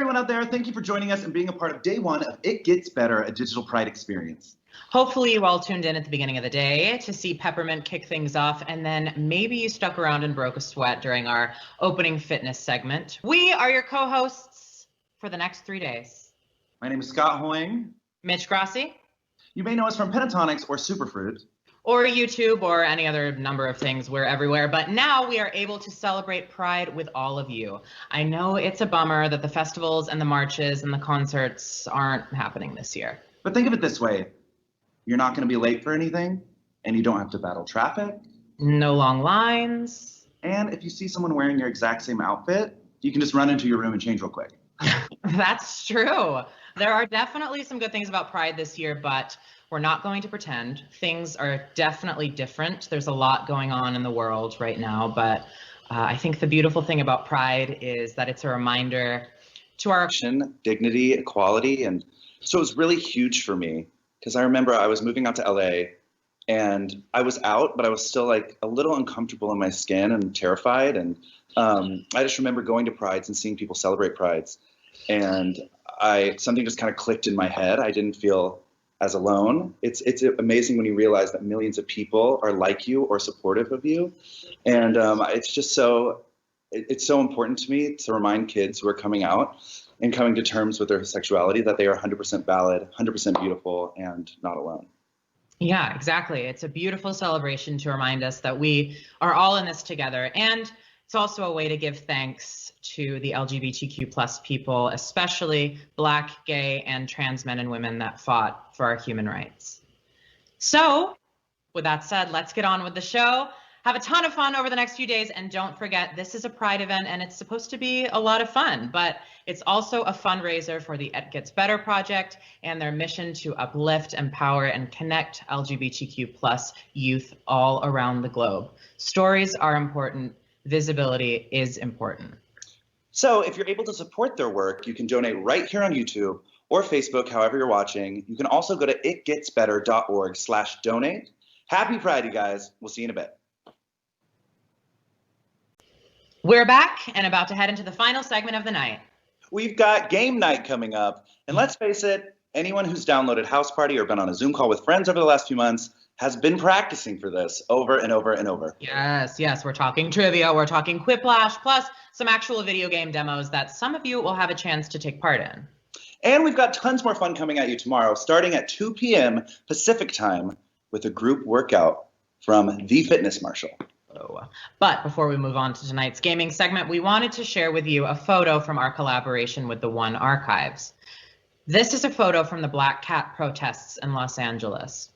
everyone out there. Thank you for joining us and being a part of day one of It Gets Better, a digital pride experience. Hopefully you all tuned in at the beginning of the day to see Peppermint kick things off, and then maybe you stuck around and broke a sweat during our opening fitness segment. We are your co-hosts for the next 3 days. My name is Scott Hoying. Mitch Grassi. You may know us from Pentatonics or Superfruit. Or YouTube or any other number of things. We're everywhere. But now we are able to celebrate Pride with all of you. I know it's a bummer that the festivals and the marches and the concerts aren't happening this year. But think of it this way. You're not going to be late for anything, and you don't have to battle traffic. No long lines. And if you see someone wearing your exact same outfit, you can just run into your room and change real quick. That's true. There are definitely some good things about Pride this year, but we're not going to pretend. Things are definitely different. There's a lot going on in the world right now, but I think the beautiful thing about Pride is that it's a reminder to our dignity, equality, and so it was really huge for me because I remember I was moving out to LA and I was out, but I was still like a little uncomfortable in my skin and terrified. And I just remember going to Prides and seeing people celebrate Prides, and something just kind of clicked in my head. I didn't feel as alone. It's amazing when you realize that millions of people are like you or supportive of you. And it's just it's so important to me to remind kids who are coming out and coming to terms with their sexuality that they are 100% valid, 100% beautiful, and not alone. Yeah, exactly. It's a beautiful celebration to remind us that we are all in this together. And it's also a way to give thanks to the LGBTQ plus people, especially Black, gay, and trans men and women that fought for our human rights. So with that said, let's get on with the show. Have a ton of fun over the next few days. And don't forget, this is a Pride event and it's supposed to be a lot of fun, but it's also a fundraiser for the It Gets Better project and their mission to uplift, empower, and connect LGBTQ plus youth all around the globe. Stories are important. Visibility is important. So if you're able to support their work, you can donate right here on YouTube or Facebook, however you're watching. You can also go to itgetsbetter.org/donate. Happy Pride, you guys. We'll see you in a bit. We're back and about to head into the final segment of the night. We've got game night coming up. And let's face it, anyone who's downloaded House Party or been on a Zoom call with friends over the last few months has been practicing for this over and over and over. Yes, we're talking trivia, we're talking Quiplash, plus some actual video game demos that some of you will have a chance to take part in. And we've got tons more fun coming at you tomorrow, starting at 2 p.m. Pacific time with a group workout from The Fitness Marshal. But before we move on to tonight's gaming segment, we wanted to share with you a photo from our collaboration with the One Archives. This is a photo from the Black Cat protests in Los Angeles.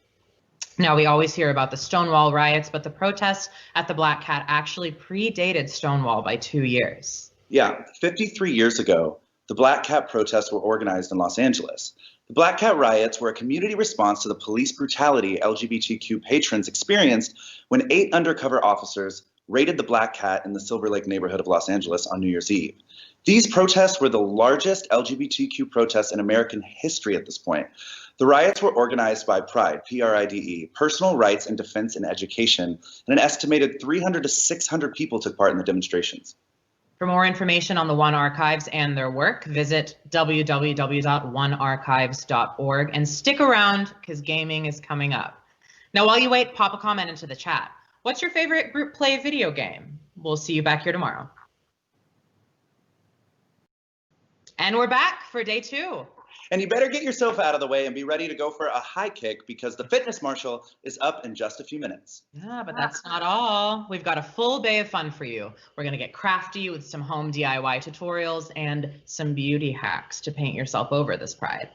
Now, we always hear about the Stonewall riots, but the protests at the Black Cat actually predated Stonewall by 2 years. Yeah, 53 years ago, the Black Cat protests were organized in Los Angeles. The Black Cat riots were a community response to the police brutality LGBTQ patrons experienced when 8 undercover officers raided the Black Cat in the Silver Lake neighborhood of Los Angeles on New Year's Eve. These protests were the largest LGBTQ protests in American history at this point. The riots were organized by PRIDE, P-R-I-D-E, Personal Rights and Defense in Education, and an estimated 300 to 600 people took part in the demonstrations. For more information on the One Archives and their work, visit www.onearchives.org and stick around because gaming is coming up. Now, while you wait, pop a comment into the chat. What's your favorite group play video game? We'll see you back here tomorrow. And we're back for day 2. And you better get yourself out of the way and be ready to go for a high kick because the Fitness Marshal is up in just a few minutes. Yeah, but that's not all. We've got a full day of fun for you. We're going to get crafty with some home DIY tutorials and some beauty hacks to paint yourself over this Pride.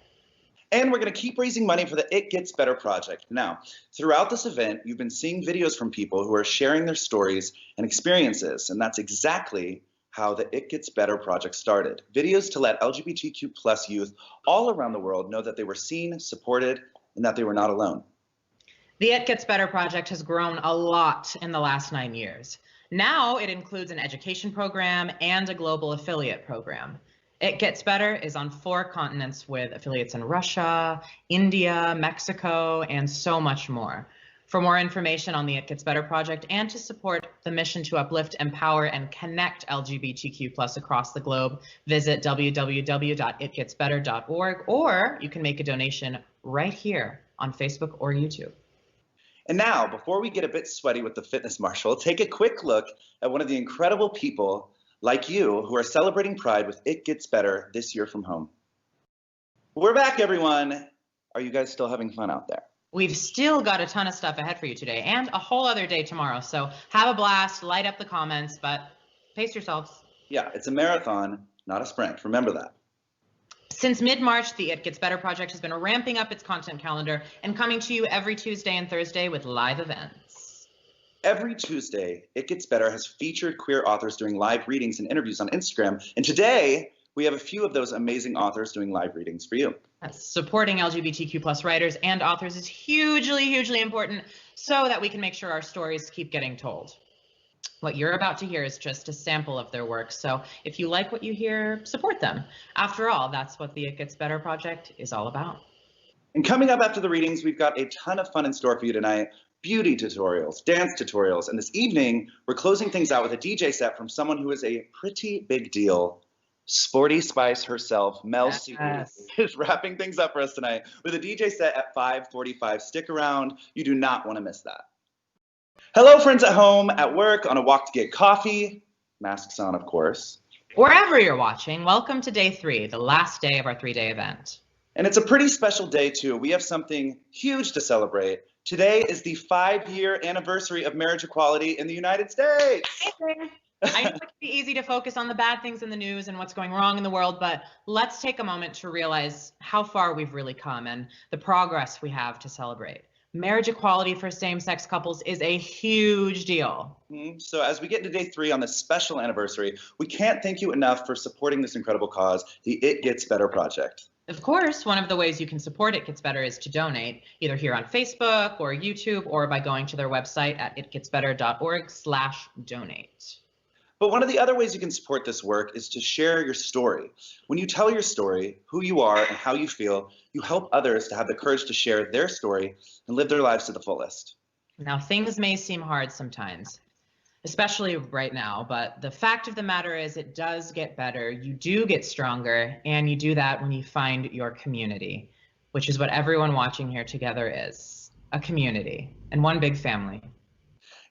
And we're going to keep raising money for the It Gets Better project. Now, throughout this event, you've been seeing videos from people who are sharing their stories and experiences, and that's exactly how the It Gets Better project started. Videos to let LGBTQ plus youth all around the world know that they were seen, supported, and that they were not alone. The It Gets Better project has grown a lot in the last 9 years. Now it includes an education program and a global affiliate program. It Gets Better is on 4 continents with affiliates in Russia, India, Mexico, and so much more. For more information on the It Gets Better project and to support the mission to uplift, empower, and connect LGBTQ+ across the globe, visit www.itgetsbetter.org, or you can make a donation right here on Facebook or YouTube. And now, before we get a bit sweaty with the fitness marshal, take a quick look at one of the incredible people like you who are celebrating Pride with It Gets Better this year from home. We're back, everyone. Are you guys still having fun out there? We've still got a ton of stuff ahead for you today and a whole other day tomorrow. So have a blast, light up the comments, but pace yourselves. Yeah, it's a marathon, not a sprint. Remember that. Since mid-March, the It Gets Better project has been ramping up its content calendar and coming to you every Tuesday and Thursday with live events. Every Tuesday, It Gets Better has featured queer authors doing live readings and interviews on Instagram. And today, we have a few of those amazing authors doing live readings for you. Supporting LGBTQ+ writers and authors is hugely, hugely important so that we can make sure our stories keep getting told. What you're about to hear is just a sample of their work. So if you like what you hear, support them. After all, that's what the It Gets Better project is all about. And coming up after the readings, we've got a ton of fun in store for you tonight. Beauty tutorials, dance tutorials, and this evening, we're closing things out with a DJ set from someone who is a pretty big deal. Sporty Spice herself, Mel C, is wrapping things up for us tonight with a DJ set at 5:45. Stick around. You do not want to miss that. Hello, friends at home, at work, on a walk to get coffee. Masks on, of course. Wherever you're watching, welcome to day 3, the last day of our 3-day event. And it's a pretty special day, too. We have something huge to celebrate. Today is the 5-year anniversary of marriage equality in the United States. I know it can be easy to focus on the bad things in the news and what's going wrong in the world, but let's take a moment to realize how far we've really come and the progress we have to celebrate. Marriage equality for same-sex couples is a huge deal. So as we get into day 3 on this special anniversary, we can't thank you enough for supporting this incredible cause, the It Gets Better project. Of course, one of the ways you can support It Gets Better is to donate, either here on Facebook or YouTube, or by going to their website at itgetsbetter.org/donate. But one of the other ways you can support this work is to share your story. When you tell your story, who you are and how you feel, you help others to have the courage to share their story and live their lives to the fullest. Now, things may seem hard sometimes, especially right now, but the fact of the matter is it does get better. You do get stronger, and you do that when you find your community, which is what everyone watching here together is, a community and one big family.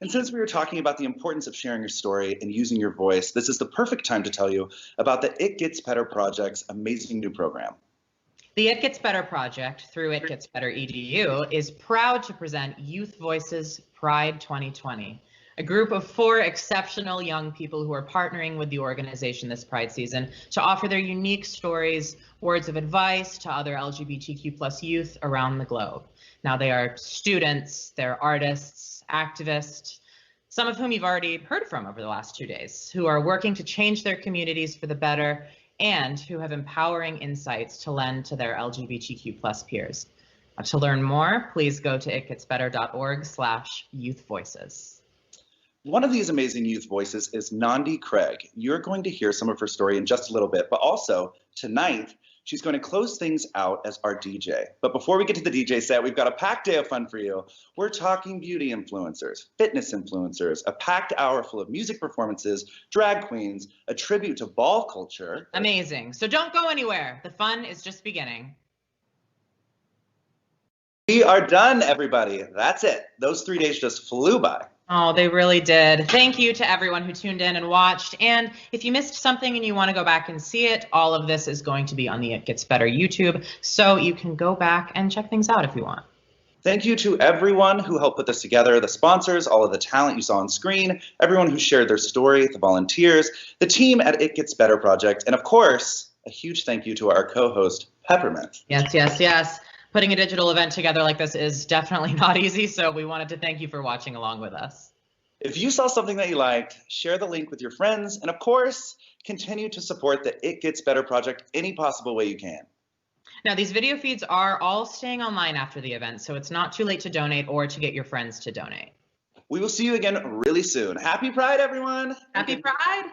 And since we were talking about the importance of sharing your story and using your voice, this is the perfect time to tell you about the It Gets Better project's amazing new program. The It Gets Better project, through It Gets Better EDU, is proud to present Youth Voices Pride 2020, a group of 4 exceptional young people who are partnering with the organization this Pride season to offer their unique stories, words of advice to other LGBTQ+ youth around the globe. Now, they are students, they're artists, activists, some of whom you've already heard from over the last 2 days, who are working to change their communities for the better and who have empowering insights to lend to their LGBTQ+ peers. To learn more, please go to itgetsbetter.org/youthvoices. One of these amazing youth voices is Nandi Craig. You're going to hear some of her story in just a little bit, but also tonight, she's going to close things out as our DJ. But before we get to the DJ set, we've got a packed day of fun for you. We're talking beauty influencers, fitness influencers, a packed hour full of music performances, drag queens, a tribute to ball culture. Amazing. So don't go anywhere. The fun is just beginning. We are done, everybody. That's it. Those 3 days just flew by. Oh, they really did. Thank you to everyone who tuned in and watched. And if you missed something and you want to go back and see it, all of this is going to be on the It Gets Better YouTube, so you can go back and check things out if you want. Thank you to everyone who helped put this together, the sponsors, all of the talent you saw on screen, everyone who shared their story, the volunteers, the team at It Gets Better project, and of course, a huge thank you to our co-host, Peppermint. Yes, yes, yes. Putting a digital event together like this is definitely not easy, so we wanted to thank you for watching along with us. If you saw something that you liked, share the link with your friends, and of course, continue to support the It Gets Better project any possible way you can. Now, these video feeds are all staying online after the event, so it's not too late to donate or to get your friends to donate. We will see you again really soon. Happy Pride, everyone! Happy Pride!